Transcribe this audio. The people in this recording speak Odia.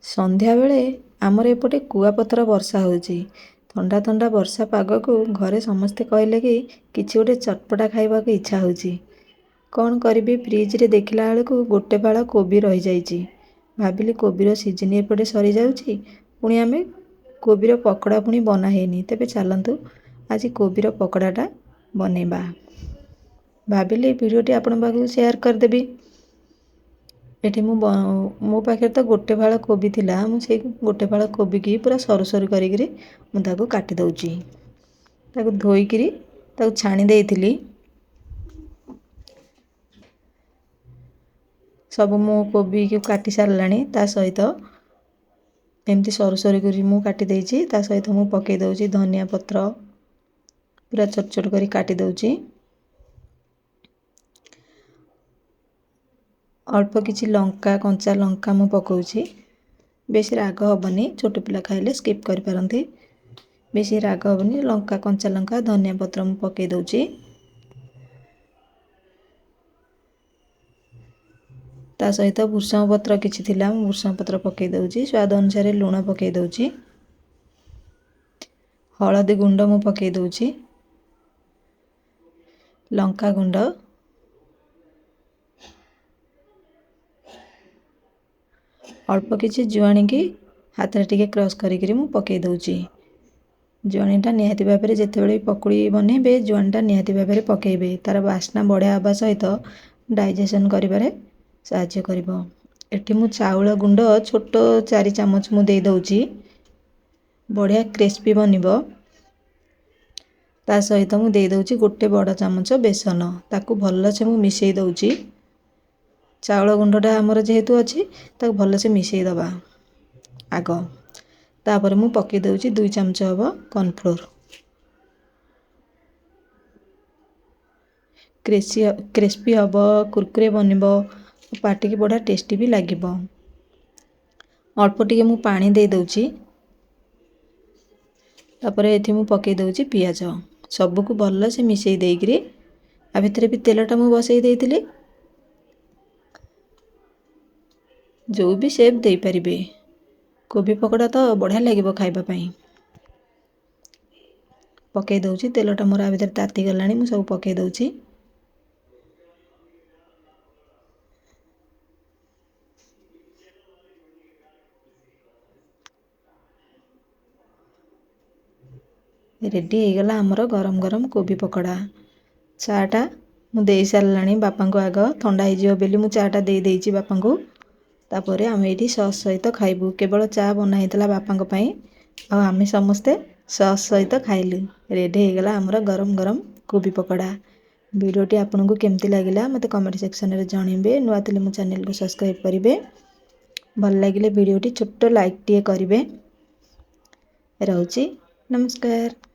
ସନ୍ଧ୍ୟା ବେଳେ ଆମର ଏପଟେ କୁଆପଥର ବର୍ଷା ହେଉଛି। ଥଣ୍ଡା ଥଣ୍ଡା ବର୍ଷା ପାଗକୁ ଘରେ ସମସ୍ତେ କହିଲେ କି କିଛି ଗୋଟେ ଚଟପଟା ଖାଇବାକୁ ଇଚ୍ଛା ହେଉଛି। କ'ଣ କରିବି, ଫ୍ରିଜରେ ଦେଖିଲା ବେଳକୁ ଗୋଟେ ଫାଳ କୋବି ରହିଯାଇଛି। ଭାବିଲି କୋବିର ସିଜିନ୍ ଏପଟେ ସରିଯାଉଛି, ପୁଣି ଆମେ କୋବିର ପକୋଡ଼ା ପୁଣି ବନା ହେଇନି, ତେବେ ଚାଲନ୍ତୁ ଆଜି କୋବିର ପକୋଡ଼ାଟା ବନେଇବା। ଭାବିଲି ଭିଡ଼ିଓଟି ଆପଣଙ୍କ ପାଖକୁ ସେୟାର କରିଦେବି। ଏଠି ମୋ ପାଖରେ ତ ଗୋଟେ ଫାଳ କୋବି ଥିଲା। ମୁଁ ସେଇ ଗୋଟେ ଫାଳ କୋବିକି ପୁରା ସରୁ ସରୁ କରିକିରି ମୁଁ ତାକୁ କାଟି ଦେଉଛି। ତାକୁ ଧୋଇକିରି ତାକୁ ଛାଣି ଦେଇଥିଲି। ସବୁ ମୁଁ କୋବିକି କାଟି ସାରିଲାଣି। ତା ସହିତ ଏମିତି ସରୁ ସରୁ କରି ମୁଁ କାଟି ଦେଇଛି। ତା ସହିତ ମୁଁ ପକାଇ ଦେଉଛି ଧନିଆ ପତ୍ର, ପୁରା ଛୋଟ ଛୋଟ କରି କାଟି ଦେଉଛି। ଅଳ୍ପ କିଛି ଲଙ୍କା, କଞ୍ଚା ଲଙ୍କା ମୁଁ ପକାଉଛି। ବେଶୀ ରାଗ ହେବନି, ଛୋଟ ପିଲା ଖାଇଲେ ସ୍କିପ୍ କରିପାରନ୍ତି। ବେଶୀ ରାଗ ହେବନି, ଲଙ୍କା, କଞ୍ଚା ଲଙ୍କା, ଧନିଆ ପତ୍ର ମୁଁ ପକାଇ ଦେଉଛି। ତା ସହିତ ଭୃଷଙ୍ଗ ପତ୍ର କିଛି ଥିଲା, ମୁଁ ଭୃଷଙ୍ଗ ପତ୍ର ପକାଇ ଦେଉଛି। ସ୍ୱାଦ ଅନୁସାରେ ଲୁଣ ପକାଇ ଦେଉଛି। ହଳଦୀ ଗୁଣ୍ଡ ମୁଁ ପକାଇ ଦେଉଛି। ଲଙ୍କା ଗୁଣ୍ଡ, ଅଳ୍ପ କିଛି ଜୁଆଣିକି ହାତରେ ଟିକେ କ୍ରସ୍ କରିକିରି ମୁଁ ପକାଇ ଦେଉଛି। ଜୁଆଣିଟା ନିହାତି ଭାବରେ ଯେତେବେଳେ ପକୁଡ଼ି ବନେଇବେ ଜୁଆଣିଟା ନିହାତି ଭାବରେ ପକାଇବେ। ତା'ର ବାସ୍ନା ବଢ଼ିଆ ହେବା ସହିତ ଡାଇଜେସନ୍ କରିବାରେ ସାହାଯ୍ୟ କରିବ। ଏଠି ମୁଁ ଚାଉଳ ଗୁଣ୍ଡ ଛୋଟ 4 ଚାମଚ ମୁଁ ଦେଇ ଦେଉଛି। ବଢ଼ିଆ କ୍ରିସ୍ପି ବନିବ। ତା ସହିତ ମୁଁ ଦେଇ ଦେଉଛି ଗୋଟେ ବଡ଼ ଚାମଚ ବେସନ। ତାକୁ ଭଲସେ ମୁଁ ମିଶାଇ ଦେଉଛି। ଚାଉଳ ଗୁଣ୍ଡଟା ଆମର ଯେହେତୁ ଅଛି, ତାକୁ ଭଲସେ ମିଶାଇ ଦେବା ଆଗ। ତାପରେ ମୁଁ ପକାଇ ଦେଉଛି 2 ଚାମଚ ହେବ କର୍ଣ୍ଣଫ୍ଲୋର। କ୍ରିସ୍ପି ହେବ, କୁରକୁରେ ବନିବ, ପାଟିକି ବଢ଼ିଆ ଟେଷ୍ଟି ବି ଲାଗିବ। ଅଳ୍ପ ଟିକେ ମୁଁ ପାଣି ଦେଇ ଦେଉଛି। ତାପରେ ଏଠି ମୁଁ ପକାଇ ଦେଉଛି ପିଆଜ। ସବୁକୁ ଭଲସେ ମିଶାଇ ଦେଇକରି ଆ ଭିତରେ ବି ତେଲଟା ମୁଁ ବସାଇ ଦେଇଥିଲି। ଯେଉଁ ବି ସେପ୍ ଦେଇପାରିବେ। କୋବି ପକୋଡ଼ା ତ ବଢ଼ିଆ ଲାଗିବ ଖାଇବା ପାଇଁ। ପକାଇ ଦେଉଛି, ତେଲଟା ମୋର ଆ ଭିତରେ ତାତି ଗଲାଣି, ମୁଁ ସବୁ ପକାଇ ଦେଉଛି। ରେଡ଼ି ହେଇଗଲା ଆମର ଗରମ ଗରମ କୋବି ପକୋଡ଼ା। ଚା'ଟା ମୁଁ ଦେଇ ସାରିଲାଣି ବାପାଙ୍କୁ। ଆଗ ଥଣ୍ଡା ହେଇଯିବ ବୋଲି ମୁଁ ଚା'ଟା ଦେଇ ଦେଇଛି ବାପାଙ୍କୁ। ତାପରେ ଆମେ ଏଇଠି ସସ୍ ସହିତ ଖାଇବୁ। କେବଳ ଚା' ବନା ହେଇଥିଲା ବାପାଙ୍କ ପାଇଁ, ଆଉ ଆମେ ସମସ୍ତେ ସସ୍ ସହିତ ଖାଇଲୁ। ରେଡ଼ି ହେଇଗଲା ଆମର ଗରମ ଗରମ କୋବି ପକୋଡ଼ା। ଭିଡ଼ିଓଟି ଆପଣଙ୍କୁ କେମିତି ଲାଗିଲା ମୋତେ କମେଣ୍ଟ ସେକ୍ସନରେ ଜଣାଇବେ। ନୂଆ ଥିଲେ ମୋ ଚ୍ୟାନେଲକୁ ସବସ୍କ୍ରାଇବ୍ କରିବେ। ଭଲ ଲାଗିଲେ ଭିଡ଼ିଓଟି ଛୋଟ ଲାଇକ୍ଟିଏ କରିବେ। ରହୁଛି, ନମସ୍କାର।